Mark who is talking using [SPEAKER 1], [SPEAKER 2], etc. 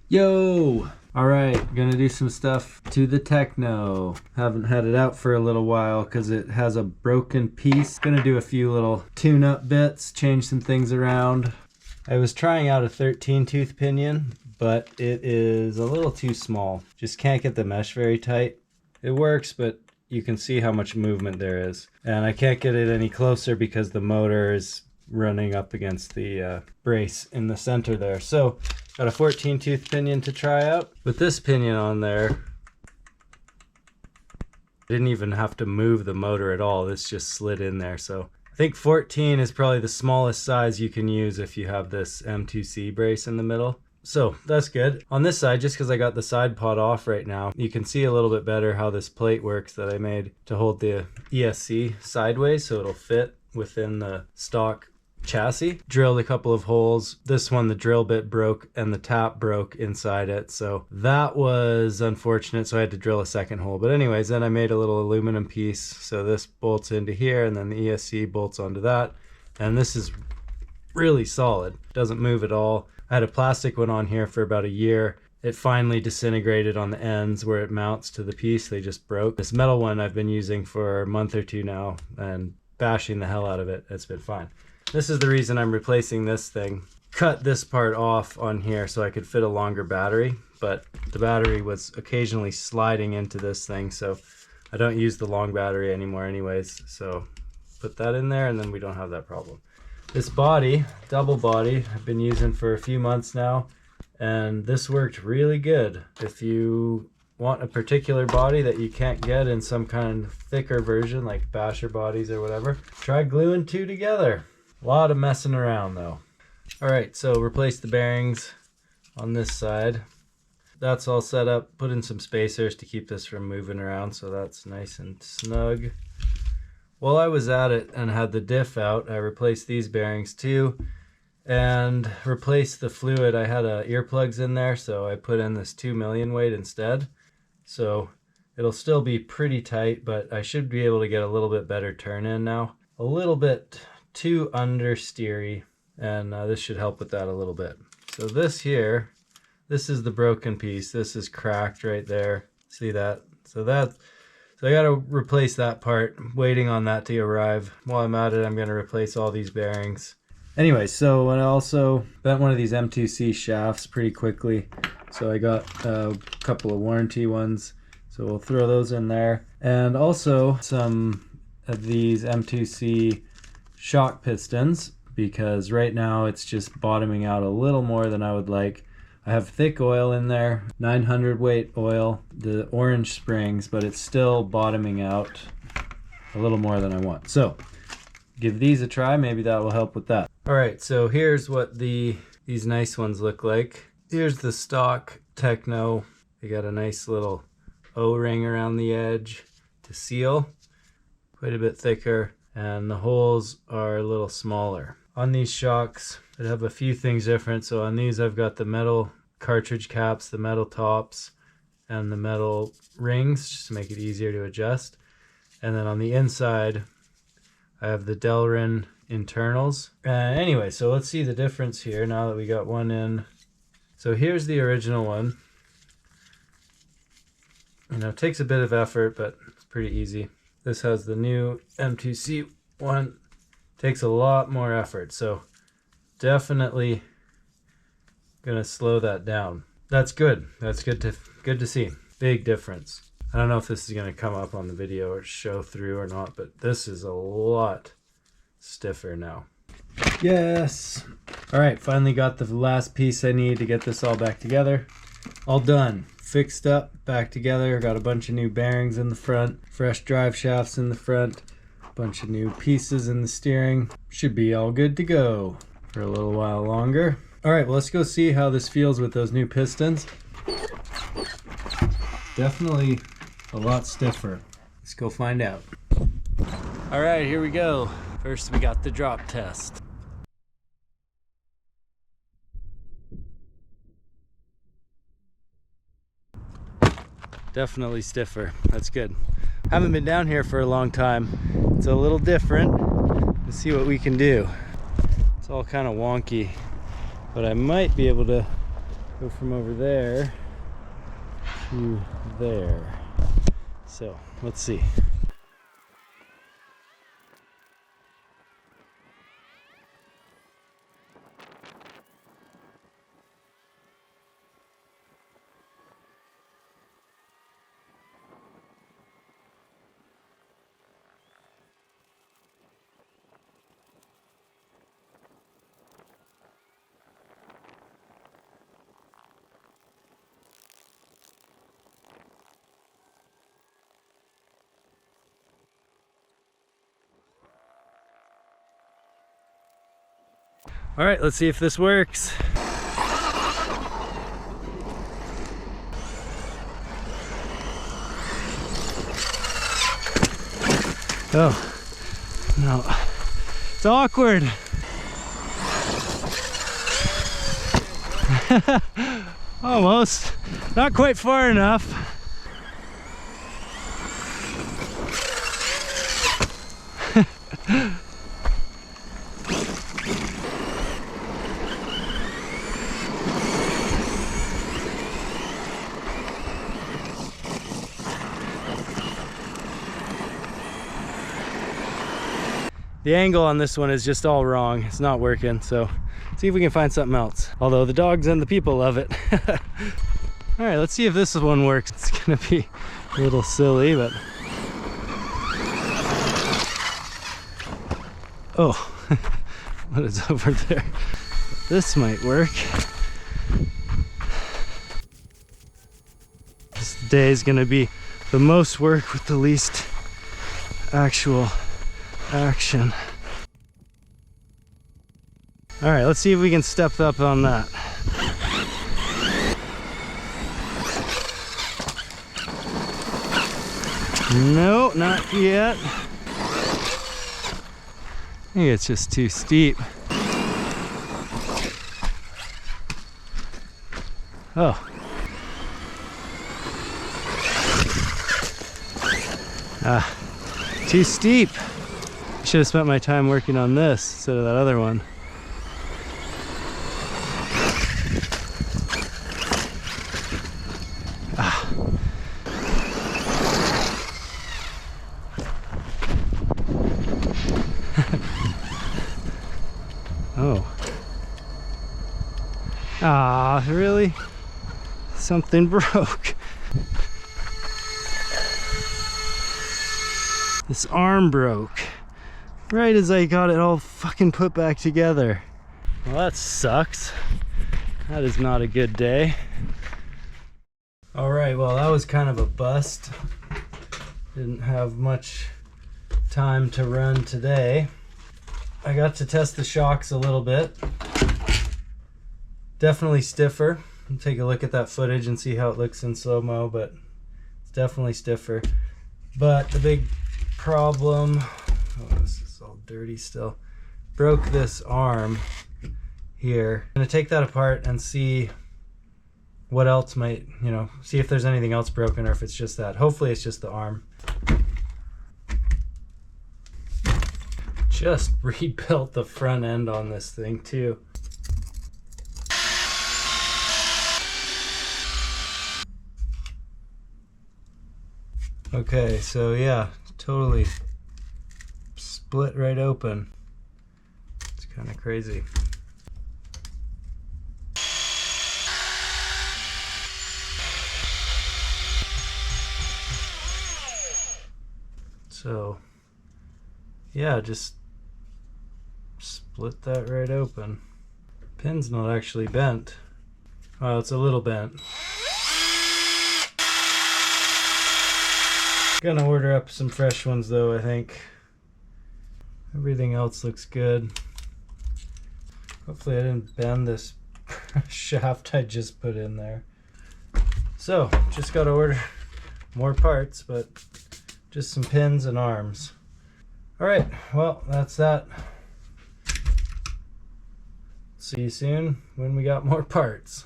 [SPEAKER 1] Yo! Alright, gonna do some stuff to the Tekno. Haven't had it out for a little while because it has a broken piece. Gonna do a few little tune-up bits, change some things around. I was trying out a 13-tooth pinion, but it is a little too small. Just can't get the mesh very tight. It works, but you can see how much movement there is. And I can't get it any closer because the motor is running up against the brace in the center there. So got a 14-tooth pinion to try out. With this pinion on there, didn't even have to move the motor at all. This just slid in there. So I think 14 is probably the smallest size you can use if you have this M2C brace in the middle. So that's good. On this side, just because I got the side pod off right now, you can see a little bit better how this plate works that I made to hold the ESC sideways so it'll fit within the stock chassis. Drilled a couple of holes. This one, the drill bit broke and the tap broke inside it, so that was unfortunate, so I had to drill a second hole. But anyways, then I made a little aluminum piece, so this bolts into here and then the ESC bolts onto that, and this is really solid, doesn't move at all. I had a plastic one on here for about a year. It finally disintegrated on the ends where it mounts to the piece. They just broke. This metal one I've been using for a month or two now and bashing the hell out of it. It's been fine. This is the reason I'm replacing this thing. Cut this part off on here so I could fit a longer battery, but the battery was occasionally sliding into this thing, so I don't use the long battery anymore anyways. So put that in there and then we don't have that problem. This body, double body, I've been using for a few months now, and this worked really good. If you want a particular body that you can't get in some kind of thicker version like basher bodies or whatever, try gluing two together. A lot of messing around though. Alright, so replace the bearings on this side. That's all set up. Put in some spacers to keep this from moving around, so that's nice and snug. While I was at it and had the diff out, I replaced these bearings too and replaced the fluid. I had earplugs in there, so I put in this 2 million weight instead. So it'll still be pretty tight, but I should be able to get a little bit better turn in now. A little bit too understeery, and this should help with that a little bit. So this here, this is the broken piece. This is cracked right there. See that? So I got to replace that part. Waiting on that to arrive. While I'm at it, I'm going to replace all these bearings. Anyway, so I also bent one of these M2C shafts pretty quickly. So I got a couple of warranty ones. So we'll throw those in there. And also some of these M2C shock pistons, because right now it's just bottoming out a little more than I would like. I have thick oil in there, 900 weight oil, the orange springs, but it's still bottoming out a little more than I want. So give these a try, maybe that will help with that. All right, so here's what these nice ones look like. Here's the stock Tekno. They got a nice little O-ring around the edge to seal, quite a bit thicker, and the holes are a little smaller. On these shocks, I have a few things different. So on these, I've got the metal cartridge caps, the metal tops, and the metal rings, just to make it easier to adjust. And then on the inside, I have the Delrin internals. Anyway, so let's see the difference here now that we got one in. So here's the original one. You know, it takes a bit of effort, but it's pretty easy. This has the new M2C one. Takes a lot more effort, so definitely gonna slow that down. That's good. That's good to see. Big difference. I don't know if this is gonna come up on the video or show through or not, but this is a lot stiffer now. Yes. All right, finally got the last piece I need to get this all back together. All done. Fixed up, back together. Got a bunch of new bearings in the front, fresh drive shafts in the front, bunch of new pieces in the steering. Should be all good to go for a little while longer. All right, well, let's go see how this feels with those new pistons. Definitely a lot stiffer. Let's go find out. All right, here we go. First, we got the drop test. Definitely stiffer. That's good. Haven't been down here for a long time. It's a little different. Let's see what we can do. It's all kind of wonky, but I might be able to go from over there to there. So let's see. All right, let's see if this works. Oh, no, it's awkward. Almost, not quite far enough. The angle on this one is just all wrong. It's not working, so see if we can find something else. Although the dogs and the people love it. All right, let's see if this one works. It's gonna be a little silly, but... Oh, what is over there? This might work. This day is gonna be the most work with the least actual action. All right, let's see if we can step up on that. No, not yet. I think it's just too steep. Oh. Too steep. Should have spent my time working on this instead of that other one. Oh. Ah, really? Something broke. This arm broke. Right as I got it all fucking put back together. Well, that sucks. That is not a good day. All right, well, that was kind of a bust. Didn't have much time to run today. I got to test the shocks a little bit. Definitely stiffer. I'll take a look at that footage and see how it looks in slow-mo, but it's definitely stiffer. But the big problem, oh, this is all dirty still, broke this arm here. I'm gonna take that apart and see what else might, you know, see if there's anything else broken or if it's just that. Hopefully it's just the arm. Just rebuilt the front end on this thing too. Okay, so yeah, totally split right open. It's kind of crazy. So yeah, just split that right open. Pin's not actually bent. Well, it's a little bent. Gonna order up some fresh ones though, I think. Everything else looks good. Hopefully I didn't bend this shaft I just put in there. So, just gotta order more parts, but just some pins and arms. Alright, well, that's that. See you soon when we got more parts.